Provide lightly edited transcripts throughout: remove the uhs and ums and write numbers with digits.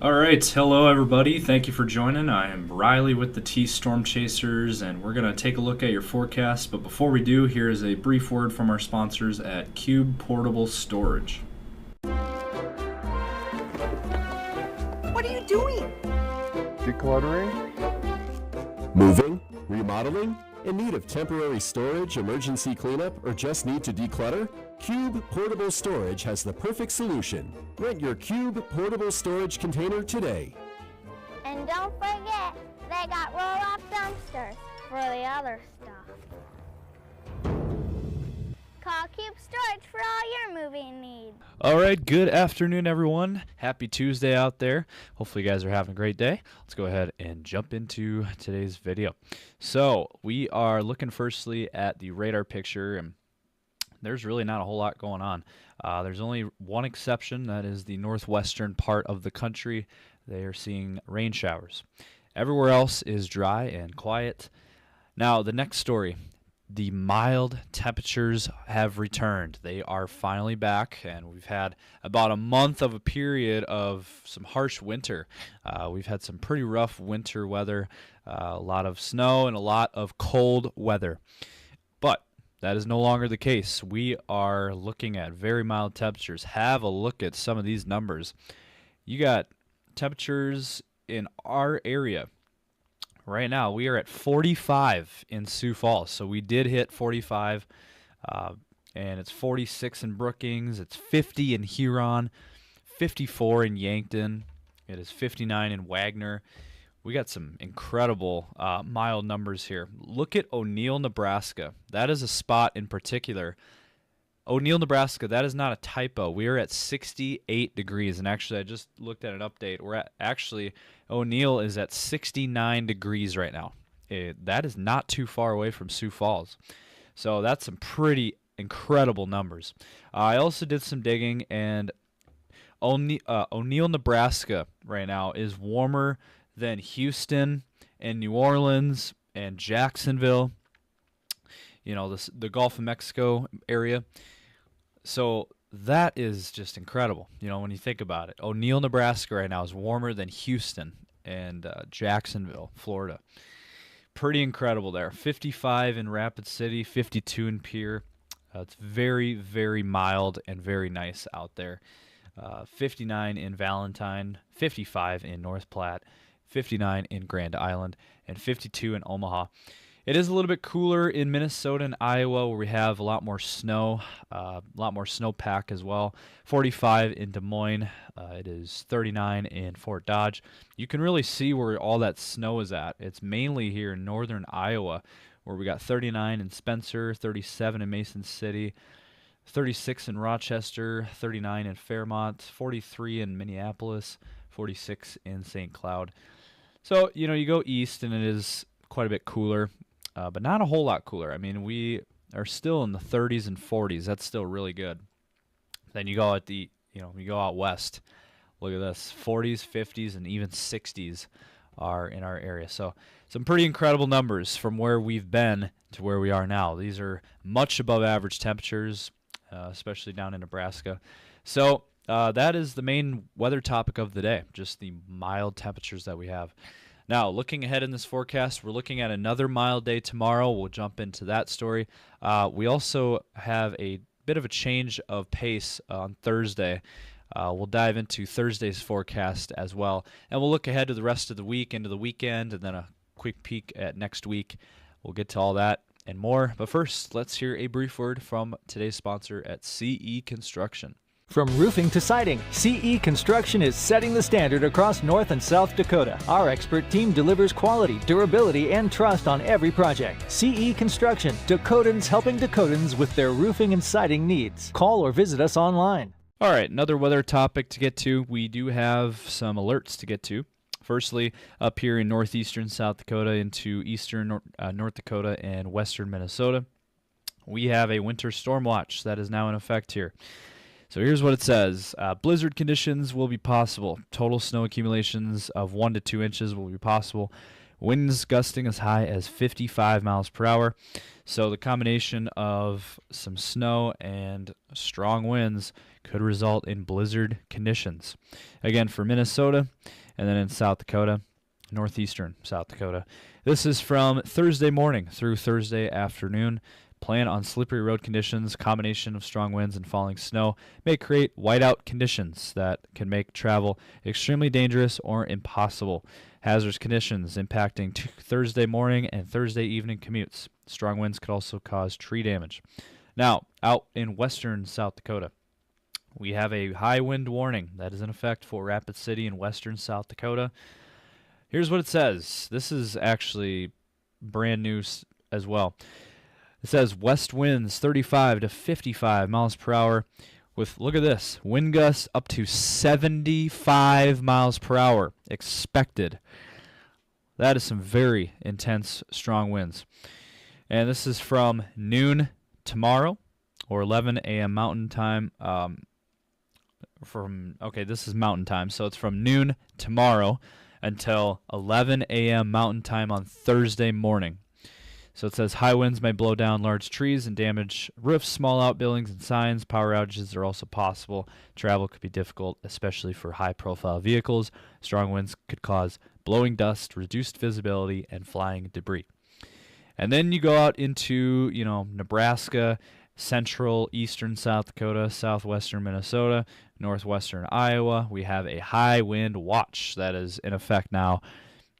All right, hello everybody. Thank you for joining. I am Riley with the T Storm Chasers, and we're going to take a look at your forecast. But before we do, here is a brief word from our sponsors at Cube Portable Storage. What are you doing? Decluttering? Moving? Remodeling? In need of temporary storage, emergency cleanup, or just need to declutter? Cube Portable Storage has the perfect solution. Rent your Cube Portable Storage container today. And don't forget, they got roll-off dumpsters for the other stuff. Call Cube Storage for all your moving needs. All right, good afternoon, everyone. Happy Tuesday out there. Hopefully you guys are having a great day. Let's go ahead and jump into today's video. So we are looking firstly at the radar picture, and there's really not a whole lot going on. There's only one exception, that is the northwestern part of the country. They are seeing rain showers. Everywhere else is dry and quiet. Now, the next story. The mild temperatures have returned. They are finally back, and we've had about a month of a period of some harsh winter. We've had some pretty rough winter weather, a lot of snow and a lot of cold weather. But that is no longer the case. We are looking at very mild temperatures. Have a look at some of these numbers. You got temperatures in our area. Right now, we are at 45 in Sioux Falls. So we did hit 45, and it's 46 in Brookings. It's 50 in Huron, 54 in Yankton. It is 59 in Wagner. We got some incredible mild numbers here. Look at O'Neill, Nebraska. That is a spot in particular. O'Neill, Nebraska, that is not a typo. We are at 68 degrees, and actually I just looked at an update. We're at O'Neill is at 69 degrees right now. That is not too far away from Sioux Falls. So that's some pretty incredible numbers. I also did some digging, and O'Neill, Nebraska right now is warmer than Houston and New Orleans and Jacksonville, the Gulf of Mexico area. So that is just incredible, when you think about it. O'Neill, Nebraska right now is warmer than Houston and Jacksonville, Florida. Pretty incredible there. 55 in Rapid City, 52 in Pierre. It's very, very mild and very nice out there. 59 in Valentine, 55 in North Platte, 59 in Grand Island, and 52 in Omaha. It is a little bit cooler in Minnesota and Iowa, where we have a lot more snow, a lot more snowpack as well. 45 in Des Moines. It is 39 in Fort Dodge. You can really see where all that snow is at. It's mainly here in northern Iowa, where we got 39 in Spencer, 37 in Mason City, 36 in Rochester, 39 in Fairmont, 43 in Minneapolis, 46 in St. Cloud. So, you go east, and it is quite a bit cooler. But not a whole lot cooler. I mean, we are still in the 30s and 40s. That's still really good. Then you go you go out west. Look at this, 40s, 50s, and even 60s are in our area. So some pretty incredible numbers from where we've been to where we are now. These are much above average temperatures, especially down in Nebraska. So that is the main weather topic of the day, just the mild temperatures that we have. Now, looking ahead in this forecast, we're looking at another mild day tomorrow. We'll jump into that story. We also have a bit of a change of pace on Thursday. We'll dive into Thursday's forecast as well. And we'll look ahead to the rest of the week, into the weekend, and then a quick peek at next week. We'll get to all that and more. But first, let's hear a brief word from today's sponsor at CE Construction. From roofing to siding, CE Construction is setting the standard across North and South Dakota. Our expert team delivers quality, durability, and trust on every project. CE Construction, Dakotans helping Dakotans with their roofing and siding needs. Call or visit us online. All right, another weather topic to get to. We do have some alerts to get to. Firstly, up here in northeastern South Dakota into eastern North Dakota and western Minnesota, we have a winter storm watch that is now in effect here. So here's what it says. Blizzard conditions will be possible. Total snow accumulations of 1 to 2 inches will be possible. Winds gusting as high as 55 miles per hour. So the combination of some snow and strong winds could result in blizzard conditions. Again, for Minnesota, and then in South Dakota, northeastern South Dakota. This is from Thursday morning through Thursday afternoon. Plan on slippery road conditions. Combination of strong winds and falling snow may create whiteout conditions that can make travel extremely dangerous or impossible. Hazardous conditions impacting Thursday morning and Thursday evening commutes. Strong winds could also cause tree damage. Now, out in western South Dakota, we have a high wind warning that is in effect for Rapid City in western South Dakota. Here's what it says. This is actually brand new as well. It says west winds 35 to 55 miles per hour with, look at this, wind gusts up to 75 miles per hour expected. That is some very intense, strong winds. And this is from noon tomorrow or 11 a.m. Mountain Time. This is Mountain Time, so it's from noon tomorrow until 11 a.m. Mountain Time on Thursday morning. So it says high winds may blow down large trees and damage roofs, small outbuildings, and signs. Power outages are also possible. Travel could be difficult, especially for high-profile vehicles. Strong winds could cause blowing dust, reduced visibility, and flying debris. And then you go out into, Nebraska, central, eastern South Dakota, southwestern Minnesota, northwestern Iowa. We have a high wind watch that is in effect now.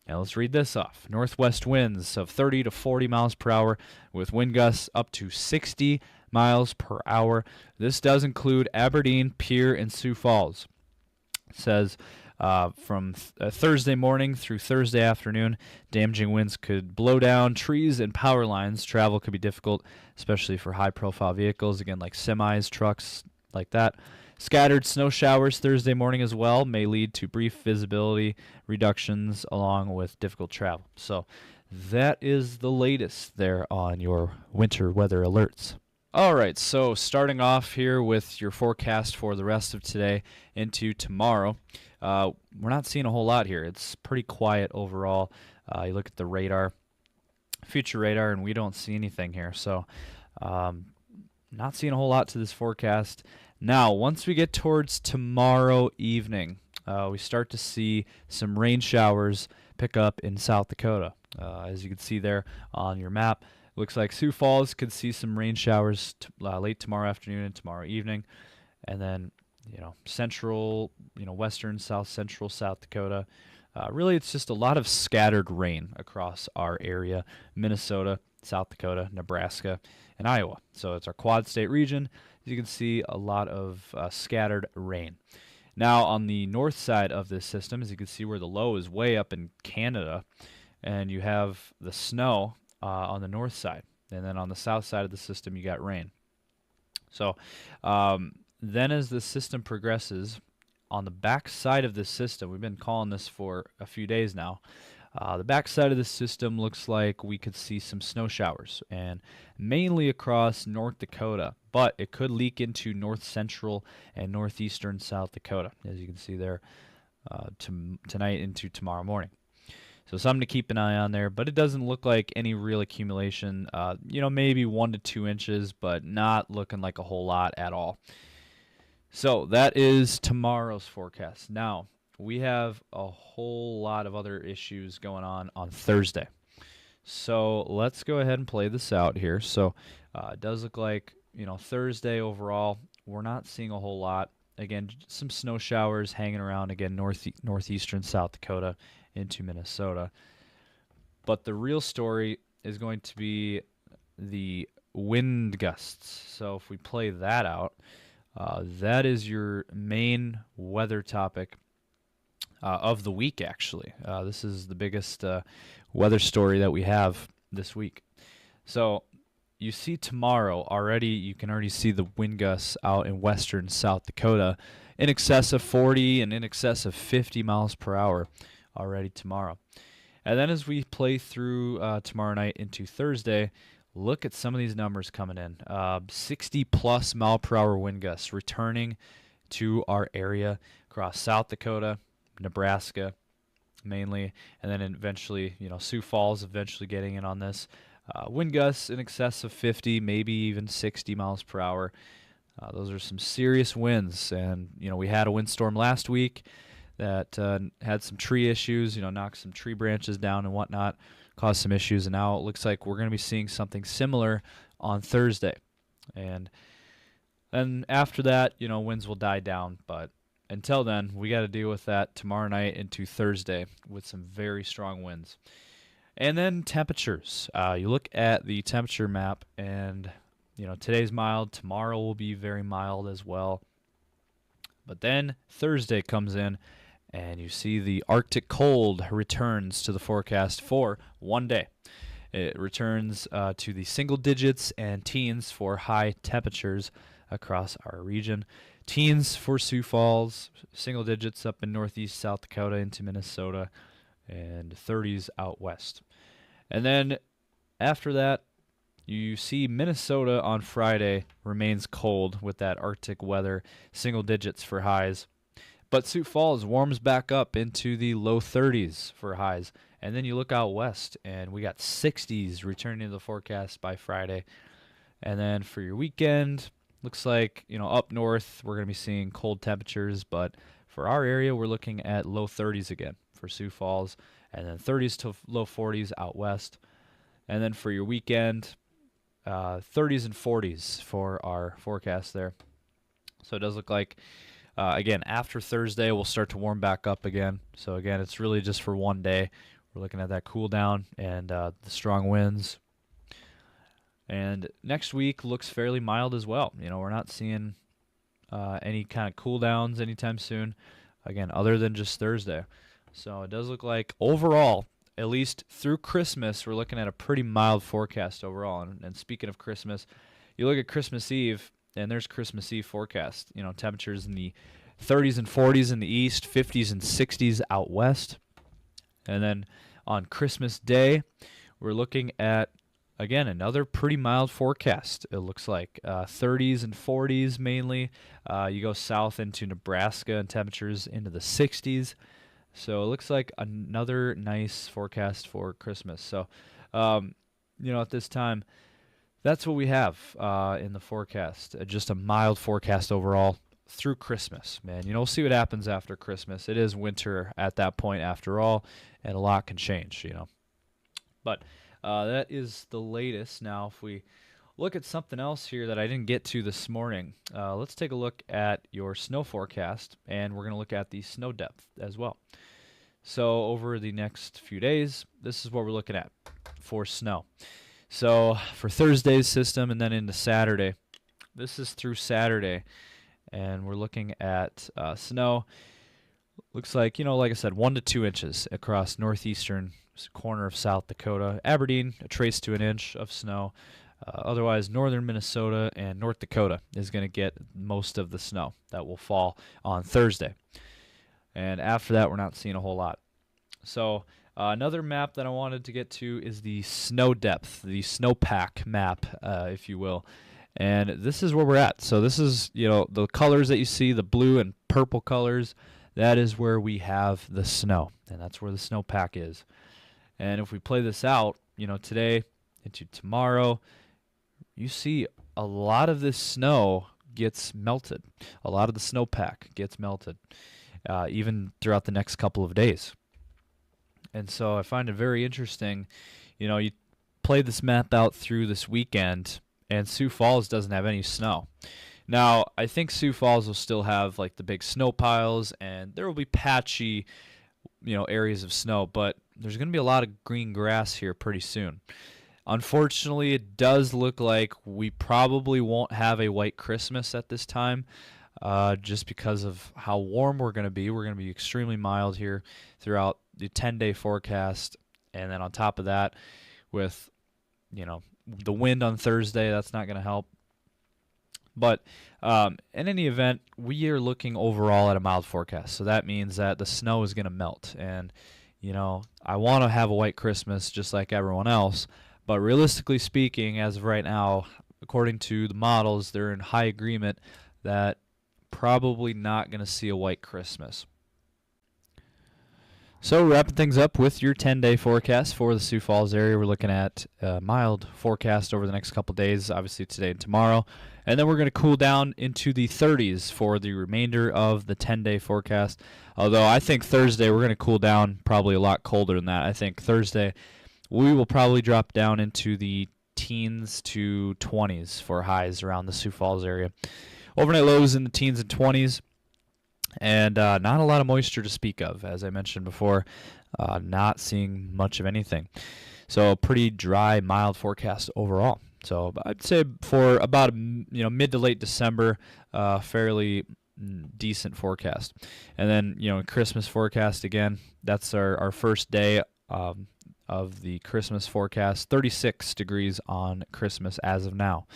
Now let's read this off. Northwest winds of 30 to 40 miles per hour with wind gusts up to 60 miles per hour. This does include Aberdeen, Pierre, and Sioux Falls. It says from Thursday morning through Thursday afternoon, damaging winds could blow down trees and power lines. Travel could be difficult, especially for high-profile vehicles, again, like semis, trucks, like that. Scattered snow showers Thursday morning as well may lead to brief visibility reductions along with difficult travel. So that is the latest there on your winter weather alerts. All right, so starting off here with your forecast for the rest of today into tomorrow. We're not seeing a whole lot here. It's pretty quiet overall. You look at the radar, future radar, and we don't see anything here. So not seeing a whole lot to this forecast. Now, once we get towards tomorrow evening, we start to see some rain showers pick up in South Dakota. As you can see there on your map, looks like Sioux Falls could see some rain showers late tomorrow afternoon and tomorrow evening. And then, central, western, south central South Dakota. Really, it's just a lot of scattered rain across our area, Minnesota, South Dakota, Nebraska, and Iowa. So it's our quad state region. As you can see, a lot of scattered rain. Now, on the north side of this system, as you can see where the low is way up in Canada, and you have the snow on the north side. And then on the south side of the system, you got rain. So then as the system progresses, on the back side of this system, we've been calling this for a few days now, the back side of the system looks like we could see some snow showers, and mainly across North Dakota, but it could leak into north central and northeastern South Dakota, as you can see there tonight into tomorrow morning. So something to keep an eye on there, but it doesn't look like any real accumulation. Maybe 1 to 2 inches, but not looking like a whole lot at all. So that is tomorrow's forecast. Now, we have a whole lot of other issues going on Thursday. So let's go ahead and play this out here. So it does look like, Thursday overall, we're not seeing a whole lot. Again, some snow showers hanging around, again, northeastern South Dakota into Minnesota. But the real story is going to be the wind gusts. So if we play that out, that is your main weather topic of the week, actually. This is the biggest weather story that we have this week. So you see tomorrow already, you can already see the wind gusts out in western South Dakota in excess of 40 and in excess of 50 miles per hour already tomorrow. And then as we play through tomorrow night into Thursday, look at some of these numbers coming in. 60 plus mile per hour wind gusts returning to our area across South Dakota, Nebraska, mainly, and then eventually, Sioux Falls eventually getting in on this. Wind gusts in excess of 50, maybe even 60 miles per hour. Those are some serious winds, and we had a windstorm last week that had some tree issues, knocked some tree branches down and whatnot, caused some issues, and now it looks like we're going to be seeing something similar on Thursday. And then after that, winds will die down, but until then, we got to deal with that tomorrow night into Thursday with some very strong winds. And then temperatures. You look at the temperature map, and today's mild. Tomorrow will be very mild as well. But then Thursday comes in, and you see the Arctic cold returns to the forecast for one day. It returns to the single digits and teens for high temperatures across our region. Teens for Sioux Falls, single digits up in northeast South Dakota into Minnesota, and 30s out west. And then after that, you see Minnesota on Friday remains cold with that Arctic weather, single digits for highs. But Sioux Falls warms back up into the low 30s for highs. And then you look out west, and we got 60s returning to the forecast by Friday. And then for your weekend, looks like, up north, we're going to be seeing cold temperatures. But for our area, we're looking at low 30s again for Sioux Falls. And then 30s to low 40s out west. And then for your weekend, 30s and 40s for our forecast there. So it does look like, again, after Thursday, we'll start to warm back up again. So again, it's really just for one day. We're looking at that cool down and the strong winds. And next week looks fairly mild as well. We're not seeing any kind of cool downs anytime soon, again, other than just Thursday. So it does look like overall, at least through Christmas, we're looking at a pretty mild forecast overall. And speaking of Christmas, you look at Christmas Eve, and there's Christmas Eve forecast. Temperatures in the 30s and 40s in the east, 50s and 60s out west. And then on Christmas Day, we're looking at, again, another pretty mild forecast, it looks like. 30s and 40s mainly. You go south into Nebraska, and temperatures into the 60s. So it looks like another nice forecast for Christmas. So, at this time, that's what we have in the forecast. Just a mild forecast overall through Christmas, man. We'll see what happens after Christmas. It is winter at that point after all, and a lot can change, But that is the latest. Now, if we look at something else here that I didn't get to this morning, let's take a look at your snow forecast, and we're going to look at the snow depth as well. So over the next few days, this is what we're looking at for snow. So for Thursday's system and then into Saturday, this is through Saturday, and we're looking at snow. Looks like, like I said, 1 to 2 inches across northeastern corner of South Dakota. Aberdeen, a trace to an inch of snow. Otherwise, northern Minnesota and North Dakota is going to get most of the snow that will fall on Thursday. And after that, we're not seeing a whole lot. So another map that I wanted to get to is the snow depth, the snowpack map, if you will. And this is where we're at. So this is, the colors that you see, the blue and purple colors, that is where we have the snow. And that's where the snowpack is. And if we play this out, today into tomorrow, you see a lot of this snow gets melted. A lot of the snowpack gets melted, even throughout the next couple of days. And so I find it very interesting. You play this map out through this weekend, and Sioux Falls doesn't have any snow. Now, I think Sioux Falls will still have like the big snow piles, and there will be patchy, areas of snow, but there's going to be a lot of green grass here pretty soon. Unfortunately, it does look like we probably won't have a white Christmas at this time, just because of how warm we're going to be. We're going to be extremely mild here throughout the 10-day forecast, and then on top of that, with the wind on Thursday, that's not going to help. But in any event, we are looking overall at a mild forecast, so that means that the snow is going to melt. And I want to have a white Christmas just like everyone else, but realistically speaking, as of right now, according to the models, they're in high agreement that probably not going to see a white Christmas. So wrapping things up with your 10-day forecast for the Sioux Falls area. We're looking at a mild forecast over the next couple days, obviously today and tomorrow. And then we're going to cool down into the 30s for the remainder of the 10-day forecast. Although I think Thursday we're going to cool down probably a lot colder than that. I think Thursday we will probably drop down into the teens to 20s for highs around the Sioux Falls area. Overnight lows in the teens and 20s. And not a lot of moisture to speak of, as I mentioned before, not seeing much of anything. So pretty dry, mild forecast overall. So I'd say for about mid to late December, fairly decent forecast. And then Christmas forecast again. That's our first day of the Christmas forecast. 36 degrees on Christmas as of now.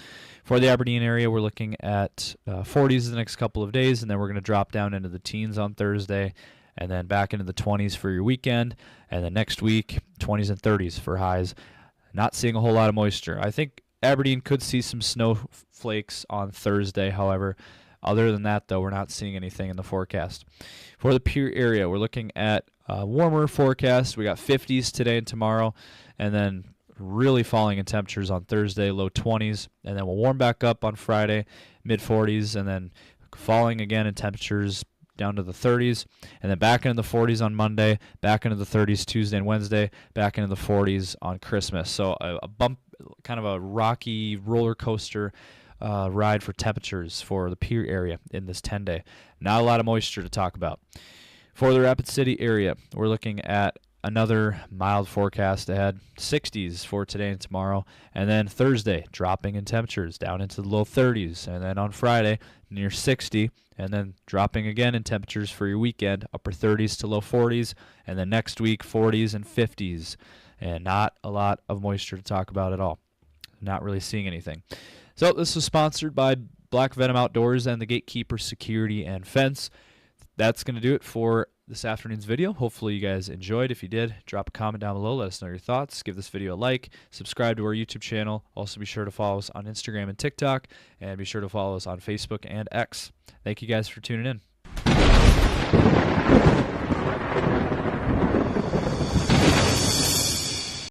For the Aberdeen area, we're looking at 40s the next couple of days, and then we're going to drop down into the teens on Thursday, and then back into the 20s for your weekend, and then next week, 20s and 30s for highs. Not seeing a whole lot of moisture. I think Aberdeen could see some snowflakes on Thursday, however. Other than that, though, we're not seeing anything in the forecast. For the Pierre area, we're looking at a warmer forecast. We got 50s today and tomorrow, and then really falling in temperatures on Thursday, low 20s, and then we'll warm back up on Friday, mid 40s, and then falling again in temperatures down to the 30s, and then back into the 40s on Monday, back into the 30s Tuesday and Wednesday, back into the 40s on Christmas. So a bump, kind of a rocky roller coaster ride for temperatures for the Pierre area in this 10-day. Not a lot of moisture to talk about. For the Rapid City area, we're looking at another mild forecast ahead, 60s for today and tomorrow, and then Thursday dropping in temperatures down into the low 30s, and then on Friday near 60, and then dropping again in temperatures for your weekend, upper 30s to low 40s, and then next week 40s and 50s, and not a lot of moisture to talk about at all. Not really seeing anything. So this was sponsored by Black Venom Outdoors and the Gatekeeper Security and Fence. That's going to do it for this afternoon's video. Hopefully you guys enjoyed. If you did, drop a comment down below. Let us know your thoughts. Give this video a like. Subscribe to our YouTube channel. Also be sure to follow us on Instagram and TikTok. And be sure to follow us on Facebook and X. Thank you guys for tuning in.